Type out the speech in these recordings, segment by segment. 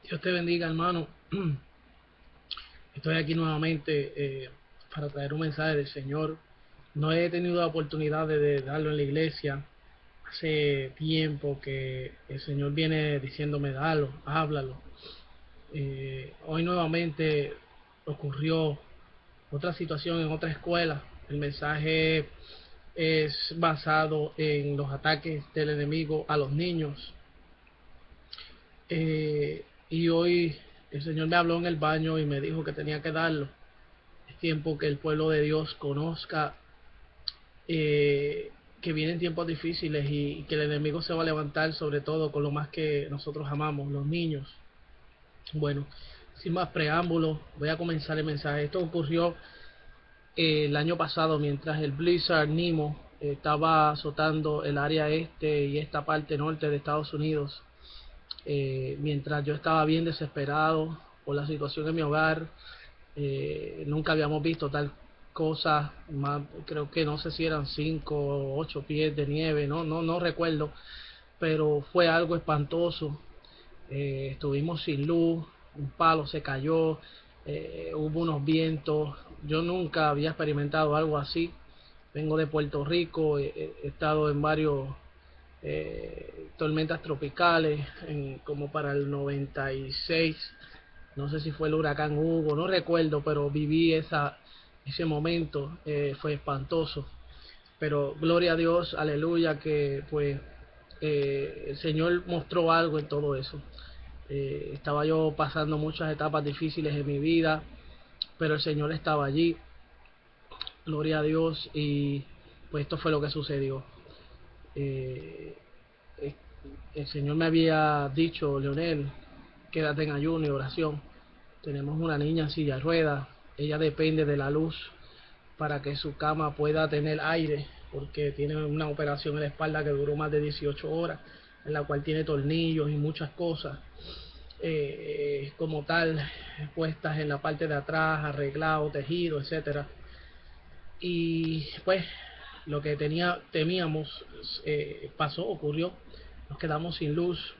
Dios te bendiga, hermano. Estoy aquí nuevamente para traer un mensaje del Señor. No he tenido la oportunidad de darlo en la iglesia. Hace tiempo que el Señor viene diciéndome, dalo, háblalo. Hoy nuevamente ocurrió otra situación en otra escuela. El mensaje es basado en los ataques del enemigo a los niños. Y hoy el Señor me habló en el baño y me dijo que tenía que darlo. Es tiempo que el pueblo de Dios conozca que vienen tiempos difíciles y que el enemigo se va a levantar, sobre todo con lo más que nosotros amamos, los niños. Bueno, sin más preámbulos, voy a comenzar el mensaje. Esto ocurrió el año pasado mientras el Blizzard Nemo estaba azotando el área este y esta parte norte de Estados Unidos. Mientras yo estaba bien desesperado por la situación en mi hogar. Nunca habíamos visto tal cosa, más, creo que no sé si eran 5 o 8 pies de nieve, no recuerdo, pero fue algo espantoso. Estuvimos sin luz, un palo se cayó, hubo unos vientos. Yo nunca había experimentado algo así. Vengo de Puerto Rico, he estado en varios tormentas tropicales, como para el 96. No sé si fue el huracán Hugo, no recuerdo, pero viví ese momento. Fue espantoso, pero gloria a Dios, aleluya, que pues el Señor mostró algo en todo eso. Estaba yo pasando muchas etapas difíciles en mi vida, pero el Señor estaba allí, gloria a Dios, y pues esto fue lo que sucedió. Eh, el Señor me había dicho, Leonel, quédate en ayuno y oración. Tenemos una niña en silla de ruedas, ella depende de la luz para que su cama pueda tener aire, porque tiene una operación en la espalda que duró más de 18 horas, en la cual tiene tornillos y muchas cosas como tal, puestas en la parte de atrás, arreglado, tejido, etcétera. Y pues lo que temíamos pasó, ocurrió. Nos quedamos sin luz,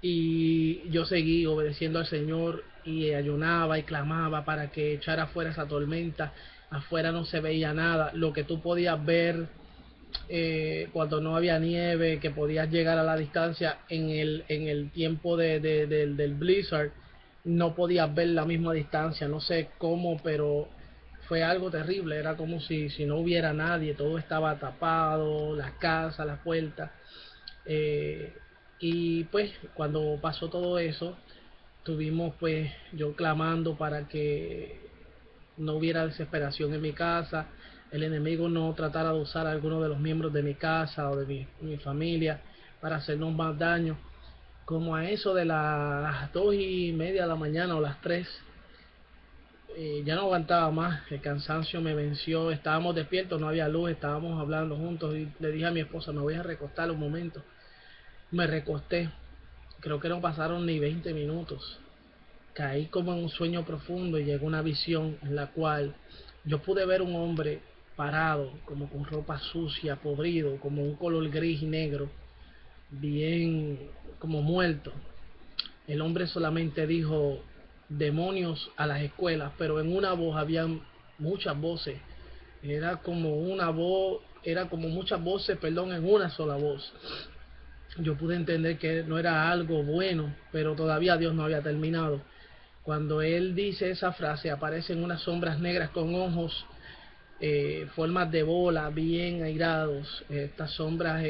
y yo seguí obedeciendo al Señor y ayunaba y clamaba para que echara fuera esa tormenta. Afuera no se veía nada. Lo que tú podías ver cuando no había nieve, que podías llegar a la distancia en el tiempo del Blizzard, no podías ver la misma distancia. No sé cómo, pero fue algo terrible. Era como si no hubiera nadie, todo estaba tapado, las casas, las puertas. Eh, y pues cuando pasó todo eso, tuvimos pues yo clamando para que no hubiera desesperación en mi casa, el enemigo no tratara de usar a alguno de los miembros de mi casa o de mi familia para hacernos más daño. Como a eso de las 2:30 de la mañana o las 3, ya no aguantaba más, el cansancio me venció, estábamos despiertos, no había luz, estábamos hablando juntos y le dije a mi esposa, me voy a recostar un momento. Me recosté, creo que no pasaron ni 20 minutos. Caí como en un sueño profundo y llegó una visión en la cual yo pude ver un hombre parado, como con ropa sucia, podrido, como un color gris y negro, bien como muerto. El hombre solamente dijo demonios a las escuelas, pero en una voz había muchas voces. Era como muchas voces, perdón, en una sola voz. Yo pude entender que no era algo bueno, pero todavía Dios no había terminado. Cuando él dice esa frase, aparecen unas sombras negras con ojos, formas de bola, bien airados. Estas sombras,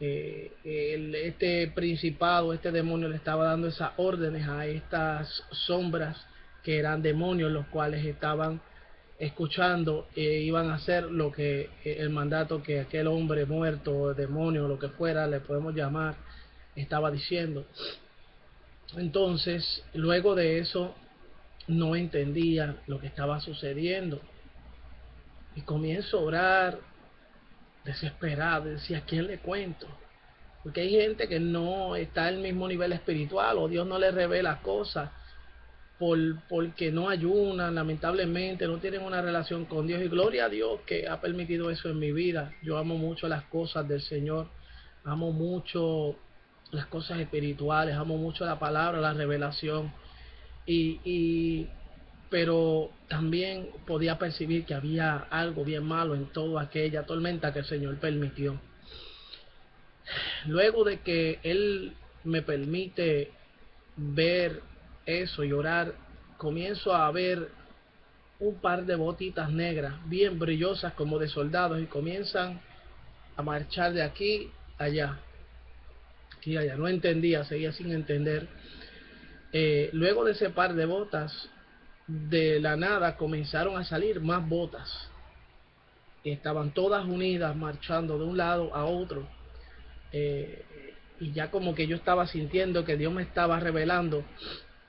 este principado, este demonio le estaba dando esas órdenes a estas sombras que eran demonios, los cuales estaban escuchando, iban a hacer lo que el mandato que aquel hombre muerto, demonio, lo que fuera, le podemos llamar, estaba diciendo. Entonces, luego de eso, no entendía lo que estaba sucediendo y comienzo a orar desesperado. Decía, ¿a quién le cuento? Porque hay gente que no está al mismo nivel espiritual o Dios no le revela cosas porque no ayunan, lamentablemente no tienen una relación con Dios, y gloria a Dios que ha permitido eso en mi vida. Yo amo mucho las cosas del Señor, amo mucho las cosas espirituales, amo mucho la palabra, la revelación, y pero también podía percibir que había algo bien malo en toda aquella tormenta que el Señor permitió. Luego de que Él me permite ver eso y orar, comienzo a ver un par de botitas negras bien brillosas como de soldados y comienzan a marchar de aquí a allá, aquí a allá. No entendía, seguía sin entender. Luego de ese par de botas, de la nada comenzaron a salir más botas y estaban todas unidas marchando de un lado a otro. eh, y ya como que yo estaba sintiendo que Dios me estaba revelando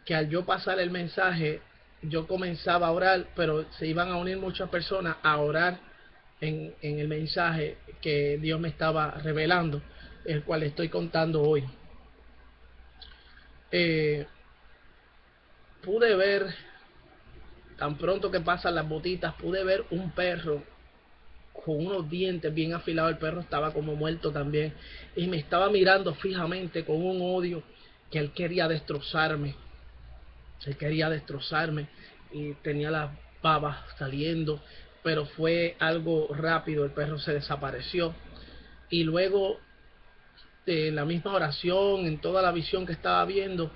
que al yo pasar el mensaje yo comenzaba a orar, pero se iban a unir muchas personas a orar en el mensaje que Dios me estaba revelando, el cual estoy contando hoy. eh, Pude ver, tan pronto que pasan las botitas, pude ver un perro con unos dientes bien afilados. El perro estaba como muerto también y me estaba mirando fijamente con un odio que él quería destrozarme. Él quería destrozarme y tenía las babas saliendo, pero fue algo rápido. El perro se desapareció y luego de la misma oración, en toda la visión que estaba viendo,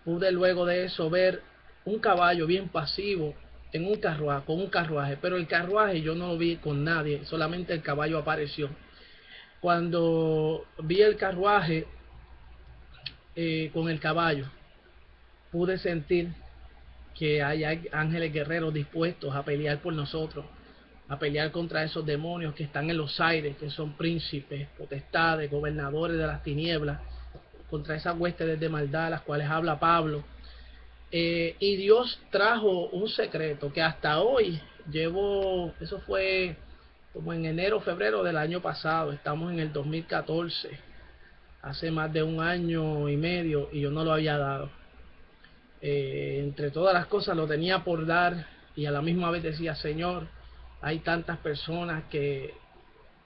pude luego de eso ver un caballo bien pasivo en un carruaje, con un carruaje, pero el carruaje yo no lo vi con nadie, solamente el caballo apareció. Cuando vi el carruaje con el caballo, pude sentir que hay ángeles guerreros dispuestos a pelear por nosotros, a pelear contra esos demonios que están en los aires, que son príncipes, potestades, gobernadores de las tinieblas, contra esas huestes de maldad, las cuales habla Pablo. Y Dios trajo un secreto que hasta hoy llevo, eso fue como en enero, febrero del año pasado, estamos en el 2014, hace más de un año y medio y yo no lo había dado. Entre todas las cosas lo tenía por dar y a la misma vez decía, Señor, hay tantas personas que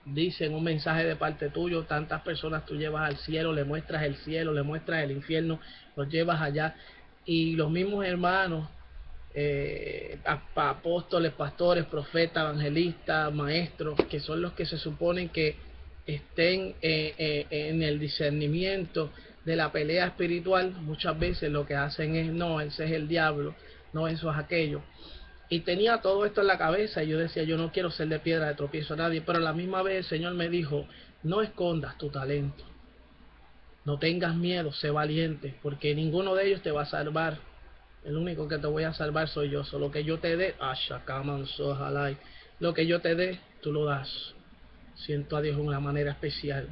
dicen un mensaje de parte tuyo, tantas personas tú llevas al cielo, le muestras el cielo, le muestras el infierno, los llevas allá, y los mismos hermanos, apóstoles, pastores, profetas, evangelistas, maestros, que son los que se suponen que estén en el discernimiento de la pelea espiritual, muchas veces lo que hacen es, no, ese es el diablo, no, eso es aquello. Y tenía todo esto en la cabeza y yo decía, yo no quiero ser de piedra de tropiezo a nadie, pero a la misma vez el Señor me dijo, no escondas tu talento, no tengas miedo, sé valiente, porque ninguno de ellos te va a salvar. El único que te voy a salvar soy yo. Solo que yo te dé, lo que yo te dé, tú lo das. Siento a Dios de una manera especial.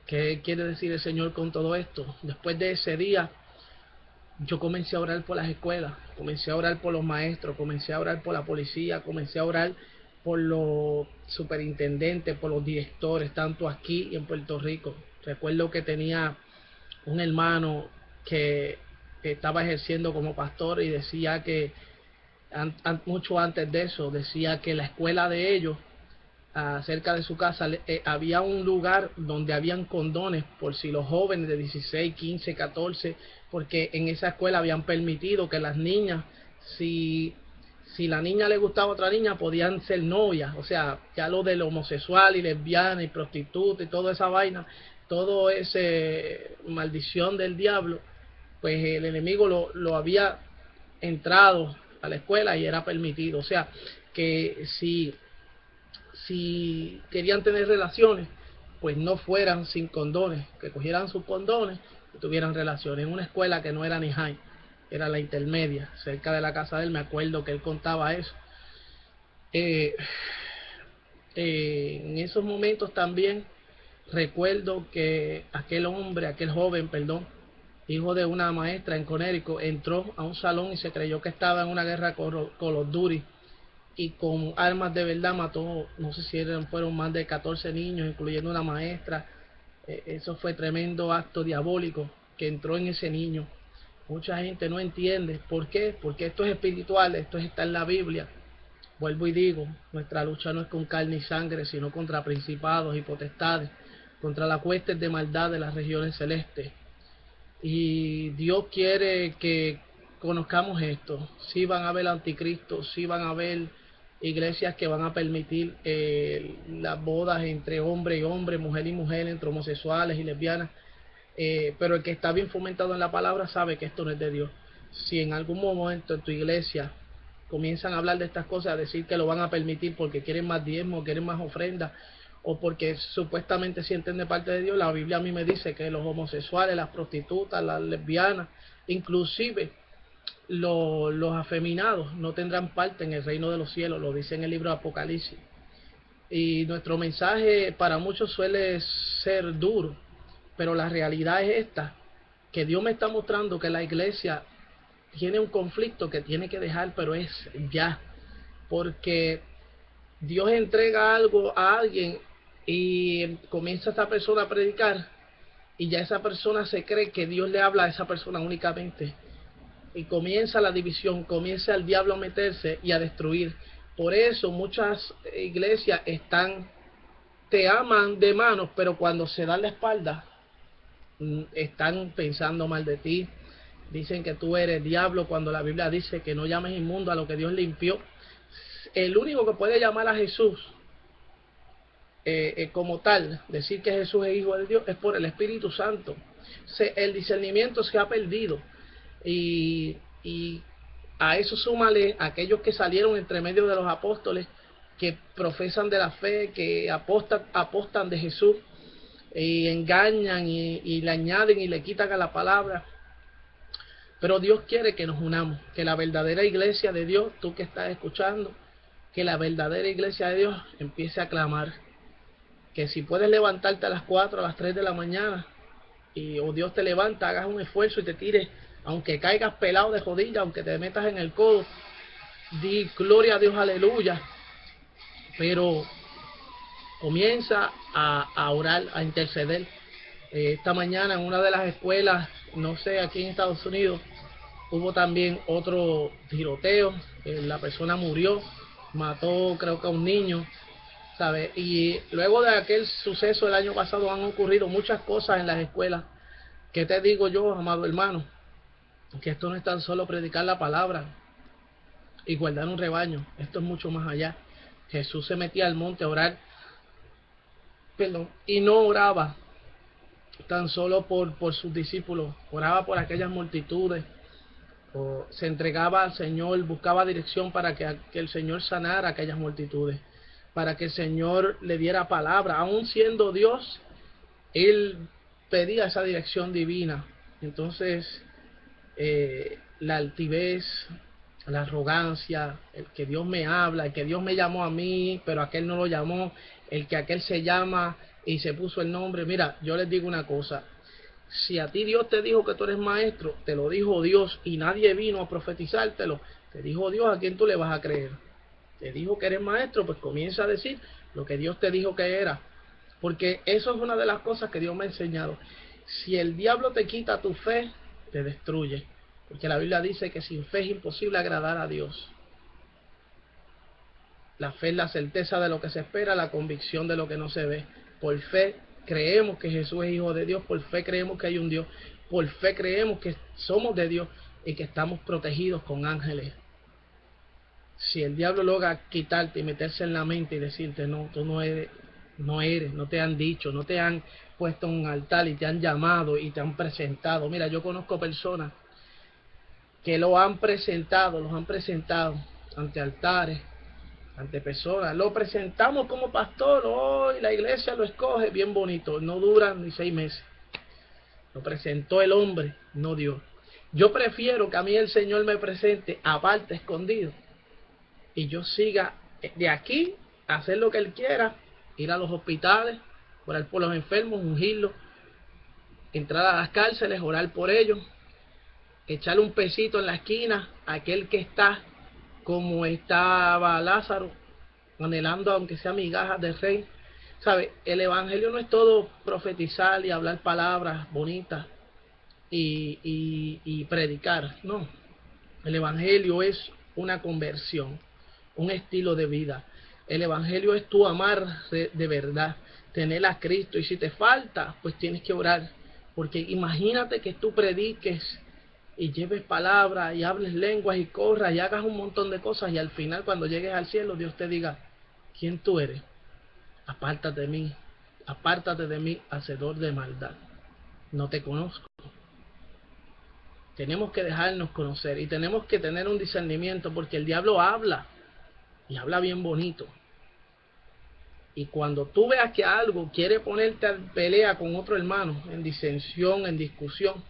¿Qué quiere decir el Señor con todo esto? Después de ese día, yo comencé a orar por las escuelas, comencé a orar por los maestros, comencé a orar por la policía, comencé a orar por los superintendentes, por los directores, tanto aquí y en Puerto Rico. Recuerdo que tenía un hermano que estaba ejerciendo como pastor y decía que mucho antes de eso, decía que la escuela de ellos, cerca de su casa, había un lugar donde habían condones por si los jóvenes de 16, 15, 14, porque en esa escuela habían permitido que las niñas, si la niña le gustaba a otra niña, podían ser novias. O sea, ya lo del homosexual y lesbiana y prostituta y toda esa vaina, todo ese maldición del diablo, pues el enemigo lo había entrado a la escuela y era permitido. O sea, que si querían tener relaciones, pues no fueran sin condones, que cogieran sus condones y tuvieran relaciones. En una escuela que no era ni high, era la intermedia, cerca de la casa de él, me acuerdo que él contaba eso. Eh, en esos momentos también recuerdo que aquel joven, perdón, hijo de una maestra en Connecticut, entró a un salón y se creyó que estaba en una guerra con los Duty, y con armas de verdad mató, no sé si fueron más de 14 niños, incluyendo una maestra. Eso fue tremendo acto diabólico que entró en ese niño. Mucha gente no entiende. ¿Por qué? Porque esto es espiritual, esto está en la Biblia. Vuelvo y digo, nuestra lucha no es con carne y sangre, sino contra principados y potestades, contra las huestes de maldad de las regiones celestes. Y Dios quiere que conozcamos esto. Sí van a haber anticristos, sí van a haber iglesias que van a permitir las bodas entre hombre y hombre, mujer y mujer, entre homosexuales y lesbianas, pero el que está bien fomentado en la palabra sabe que esto no es de Dios. Si en algún momento en tu iglesia comienzan a hablar de estas cosas, a decir que lo van a permitir porque quieren más diezmo, quieren más ofrendas, o porque supuestamente sienten de parte de Dios, la Biblia a mí me dice que los homosexuales, las prostitutas, las lesbianas, inclusive los afeminados no tendrán parte en el reino de los cielos, lo dice en el libro de Apocalipsis. Y nuestro mensaje para muchos suele ser duro, pero la realidad es esta, que Dios me está mostrando que la iglesia tiene un conflicto que tiene que dejar, pero es ya, porque Dios entrega algo a alguien y comienza esa persona a predicar y ya esa persona se cree que Dios le habla a esa persona únicamente y comienza la división, comienza el diablo a meterse y a destruir. Por eso muchas iglesias te aman de manos, pero cuando se dan la espalda están pensando mal de ti, dicen que tú eres diablo cuando la Biblia dice que no llames inmundo a lo que Dios limpió. El único que puede llamar a Jesús como tal, decir que Jesús es hijo de Dios, es por el Espíritu Santo. El discernimiento se ha perdido y a eso súmale aquellos que salieron entre medio de los apóstoles, que profesan de la fe, que apostan de Jesús y engañan y le añaden y le quitan a la palabra. Pero Dios quiere que nos unamos, que la verdadera iglesia de Dios, tú que estás escuchando, que la verdadera iglesia de Dios empiece a clamar, que si puedes levantarte a las 4, a las 3 de la mañana, o Dios te levanta, hagas un esfuerzo y te tires, aunque caigas pelado de rodillas, aunque te metas en el codo, di gloria a Dios, aleluya, pero comienza a orar, a interceder. Esta mañana en una de las escuelas, no sé, aquí en Estados Unidos, hubo también otro tiroteo, la persona murió, mató creo que a un niño, ¿sabes? Y luego de aquel suceso el año pasado han ocurrido muchas cosas en las escuelas. ¿Qué te digo yo, amado hermano? Que esto no es tan solo predicar la palabra y guardar un rebaño, esto es mucho más allá. Jesús se metía al monte a orar, y no oraba tan solo por sus discípulos, oraba por aquellas multitudes, o se entregaba al Señor, buscaba dirección para que el Señor sanara a aquellas multitudes, para que el Señor le diera palabra. Aún siendo Dios, Él pedía esa dirección divina. Entonces, la altivez, la arrogancia, el que Dios me habla, el que Dios me llamó a mí, pero aquel no lo llamó, el que aquel se llama y se puso el nombre. Mira, yo les digo una cosa, si a ti Dios te dijo que tú eres maestro, te lo dijo Dios y nadie vino a profetizártelo, te dijo Dios, ¿a quién tú le vas a creer? Te dijo que eres maestro, pues comienza a decir lo que Dios te dijo que era, porque eso es una de las cosas que Dios me ha enseñado. Si el diablo te quita tu fe, te destruye, porque la Biblia dice que sin fe es imposible agradar a Dios. La fe es la certeza de lo que se espera, la convicción de lo que no se ve. Por fe creemos que Jesús es hijo de Dios, por fe creemos que hay un Dios, por fe creemos que somos de Dios y que estamos protegidos con ángeles. Si el diablo logra quitarte y meterse en la mente y decirte, no, tú no eres, no te han dicho, no te han puesto en un altar y te han llamado y te han presentado. Mira, yo conozco personas que los han presentado ante altares, ante personas. Lo presentamos como pastor, hoy la iglesia lo escoge, bien bonito, no duran ni 6 meses. Lo presentó el hombre, no Dios. Yo prefiero que a mí el Señor me presente aparte, escondido, y yo siga de aquí a hacer lo que Él quiera, ir a los hospitales, orar por los enfermos, ungirlos, entrar a las cárceles, orar por ellos, echarle un pesito en la esquina a aquel que está como estaba Lázaro, anhelando aunque sea migajas de rey. ¿Sabe? El evangelio no es todo profetizar y hablar palabras bonitas y predicar, no. El evangelio es una conversión, un estilo de vida. El evangelio es tu amar de verdad. tener a Cristo. Y si te falta, pues tienes que orar. Porque imagínate que tú prediques y lleves palabra y hables lenguas y corras y hagas un montón de cosas y al final cuando llegues al cielo Dios te diga, ¿quién tú eres? Apártate de mí, hacedor de maldad. No te conozco. Tenemos que dejarnos conocer y tenemos que tener un discernimiento porque el diablo habla y habla bien bonito. Y cuando tú veas que algo quiere ponerte a pelea con otro hermano, en disensión, en discusión,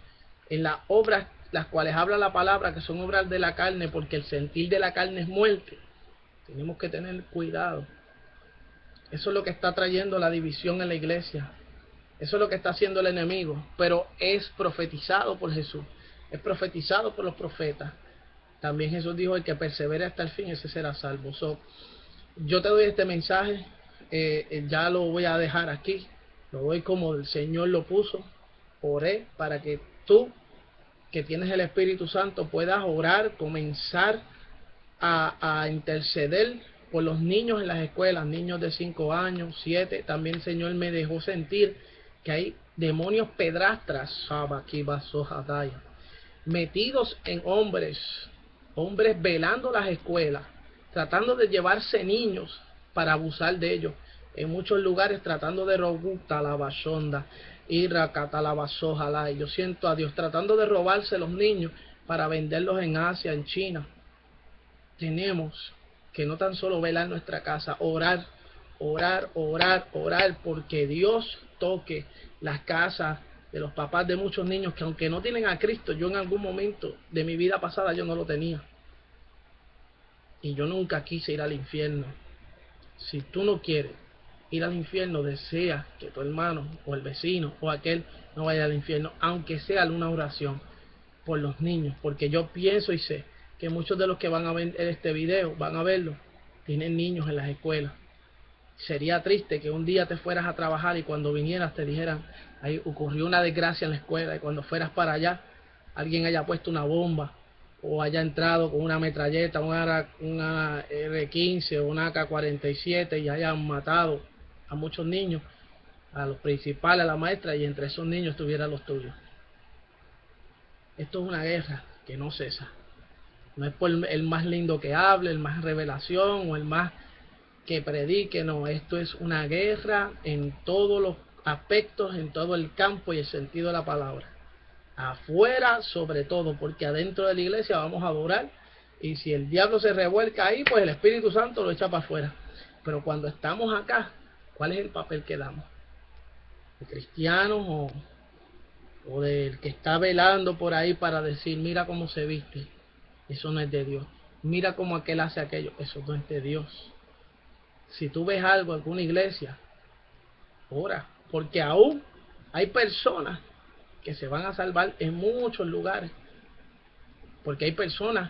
en las obras las cuales habla la palabra, que son obras de la carne, porque el sentir de la carne es muerte, tenemos que tener cuidado. Eso es lo que está trayendo la división en la iglesia. Eso es lo que está haciendo el enemigo, pero es profetizado por Jesús, es profetizado por los profetas. También Jesús dijo, el que persevere hasta el fin, ese será salvo. Yo te doy este mensaje, ya lo voy a dejar aquí, lo doy como el Señor lo puso. Oré para que tú, que tienes el Espíritu Santo, puedas orar, comenzar a interceder por los niños en las escuelas, niños de 5 años, 7. También el Señor me dejó sentir que hay demonios pedrastras, metidos en hombres velando las escuelas, tratando de llevarse niños para abusar de ellos. En muchos lugares tratando de robusta la bashonda, y rakatalabasojalá. Y yo siento a Dios tratando de robarse los niños para venderlos en Asia, en China. Tenemos que no tan solo velar nuestra casa, orar, porque Dios toque las casas de los papás de muchos niños que aunque no tienen a Cristo, yo en algún momento de mi vida pasada yo no lo tenía. Y yo nunca quise ir al infierno. Si tú no quieres ir al infierno, desea que tu hermano o el vecino o aquel no vaya al infierno, aunque sea una oración por los niños, porque yo pienso y sé que muchos de los que van a ver este video, van a verlo, tienen niños en las escuelas. Sería triste que un día te fueras a trabajar y cuando vinieras te dijeran, ahí ocurrió una desgracia en la escuela, y cuando fueras para allá, alguien haya puesto una bomba o haya entrado con una metralleta, una R-15 o una AK-47 y hayan matado a muchos niños, a los principales, a la maestra, y entre esos niños estuvieran los tuyos. Esto es una guerra que no cesa. No es por el más lindo que hable, el más revelación o el más que predique, no. Esto es una guerra en todos los aspectos, en todo el campo y el sentido de la palabra. Afuera sobre todo, porque adentro de la iglesia vamos a adorar, y si el diablo se revuelca ahí, pues el Espíritu Santo lo echa para afuera. Pero cuando estamos acá, ¿cuál es el papel que damos? ¿De cristianos o del que está velando por ahí para decir, mira cómo se viste? Eso no es de Dios. Mira cómo aquel hace aquello. Eso no es de Dios. Si tú ves algo en alguna iglesia, ora, porque aún hay personas que se van a salvar en muchos lugares, porque hay personas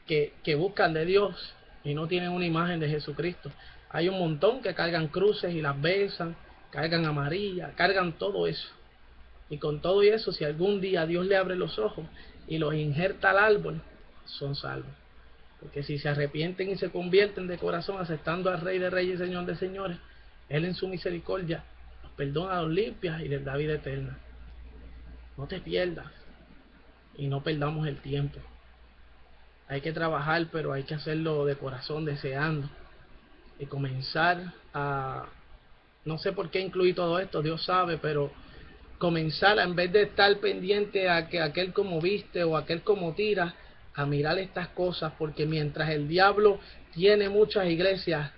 que buscan de Dios y no tienen una imagen de Jesucristo. Hay un montón que cargan cruces y las besan, cargan amarillas, cargan todo eso. Y con todo eso, si algún día Dios le abre los ojos y los injerta al árbol, son salvos. Porque si se arrepienten y se convierten de corazón aceptando al Rey de Reyes y Señor de Señores, Él en su misericordia los perdona, los limpia y les da vida eterna. No te pierdas y no perdamos el tiempo. Hay que trabajar, pero hay que hacerlo de corazón, deseando, y comenzar a... No sé por qué incluí todo esto, Dios sabe, pero comenzar, en vez de estar pendiente a que aquel como viste o aquel como tira, a mirar estas cosas, porque mientras el diablo tiene muchas iglesias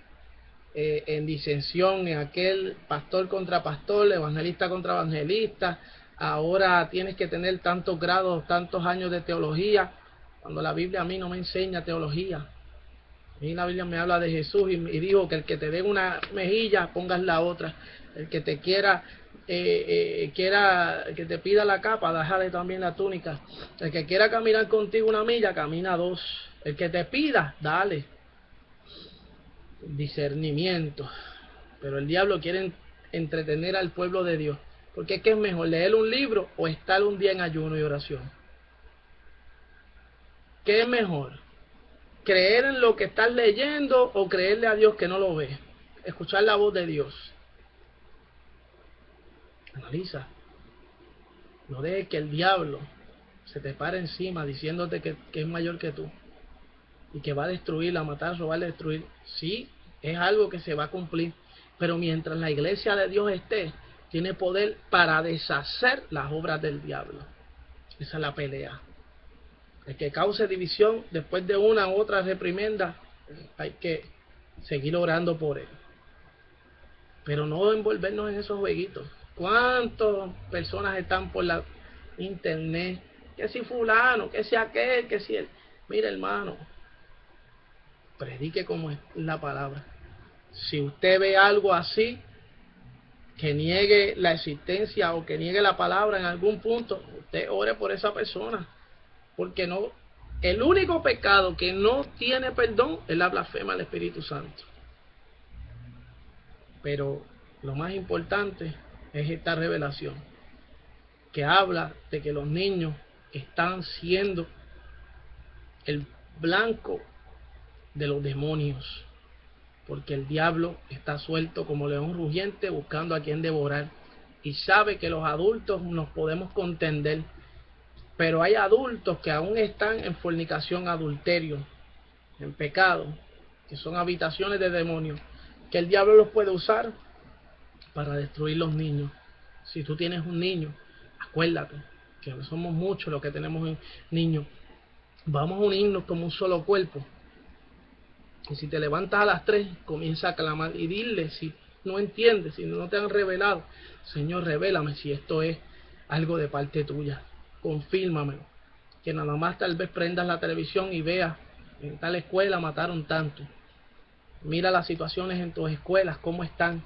en disensión, en aquel pastor contra pastor, evangelista contra evangelista, ahora tienes que tener tantos grados, tantos años de teología, cuando la Biblia a mí no me enseña teología. A mí la Biblia me habla de Jesús y dijo que el que te dé una mejilla, pongas la otra. El que te quiera que te pida la capa, déjale también la túnica. El que quiera caminar contigo una milla, camina 2. El que te pida, dale. Discernimiento. Pero el diablo quiere entretener al pueblo de Dios. Porque ¿qué es mejor? ¿Leer un libro o estar un día en ayuno y oración? ¿Qué es mejor? ¿Creer en lo que estás leyendo o creerle a Dios que no lo ve? Escuchar la voz de Dios. Analiza. No dejes que el diablo se te pare encima diciéndote que es mayor que tú y que va a destruir, a matar, robar, a destruir. Sí, es algo que se va a cumplir, pero mientras la iglesia de Dios esté, tiene poder para deshacer las obras del diablo. Esa es la pelea. El que cause división después de una u otra reprimenda, hay que seguir orando por él, pero no envolvernos en esos jueguitos. ¿Cuántas personas están por la internet? Que si fulano, que si aquel, que si él. Mira, hermano, predique como es la palabra. Si usted ve algo así, que niegue la existencia o que niegue la palabra en algún punto, usted ore por esa persona, porque no, el único pecado que no tiene perdón es la blasfema al Espíritu Santo. Pero lo más importante es esta revelación que habla de que los niños están siendo el blanco de los demonios, porque el diablo está suelto como león rugiente buscando a quien devorar, y sabe que los adultos nos podemos contender, pero hay adultos que aún están en fornicación, adulterio, en pecado, que son habitaciones de demonios, que el diablo los puede usar para destruir los niños. Si tú tienes un niño, acuérdate que no somos muchos los que tenemos niños. Vamos a unirnos como un solo cuerpo. Y si te levantas a las 3, comienza a clamar y dile si no entiendes, si no te han revelado. Señor, revélame si esto es algo de parte tuya. Confírmamelo. Que nada más tal vez prendas la televisión y veas, en tal escuela mataron tanto. Mira las situaciones en tus escuelas, cómo están.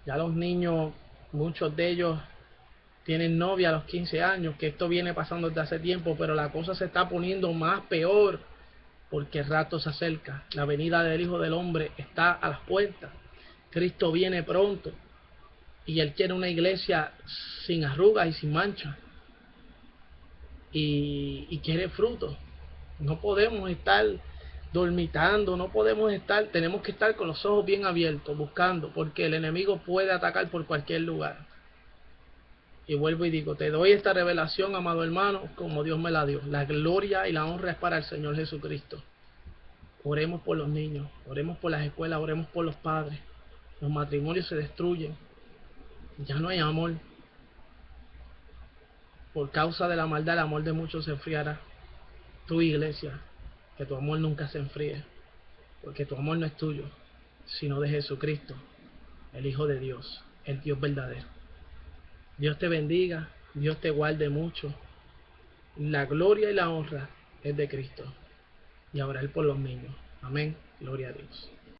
Ya los niños, muchos de ellos tienen novia a los 15 años, que esto viene pasando desde hace tiempo, pero la cosa se está poniendo más peor, porque el rato se acerca. La venida del Hijo del Hombre está a las puertas. Cristo viene pronto, y Él quiere una iglesia sin arrugas y sin mancha, y quiere frutos. No podemos estar dormitando, no podemos estar, tenemos que estar con los ojos bien abiertos, buscando, porque el enemigo puede atacar por cualquier lugar. Y vuelvo y digo, te doy esta revelación, amado hermano, como Dios me la dio. La gloria y la honra es para el Señor Jesucristo. Oremos por los niños, oremos por las escuelas, oremos por los padres. Los matrimonios se destruyen, ya no hay amor. Por causa de la maldad, el amor de muchos se enfriará. Tu iglesia, que tu amor nunca se enfríe, porque tu amor no es tuyo, sino de Jesucristo, el Hijo de Dios, el Dios verdadero. Dios te bendiga, Dios te guarde mucho. La gloria y la honra es de Cristo. Y a orar por los niños. Amén. Gloria a Dios.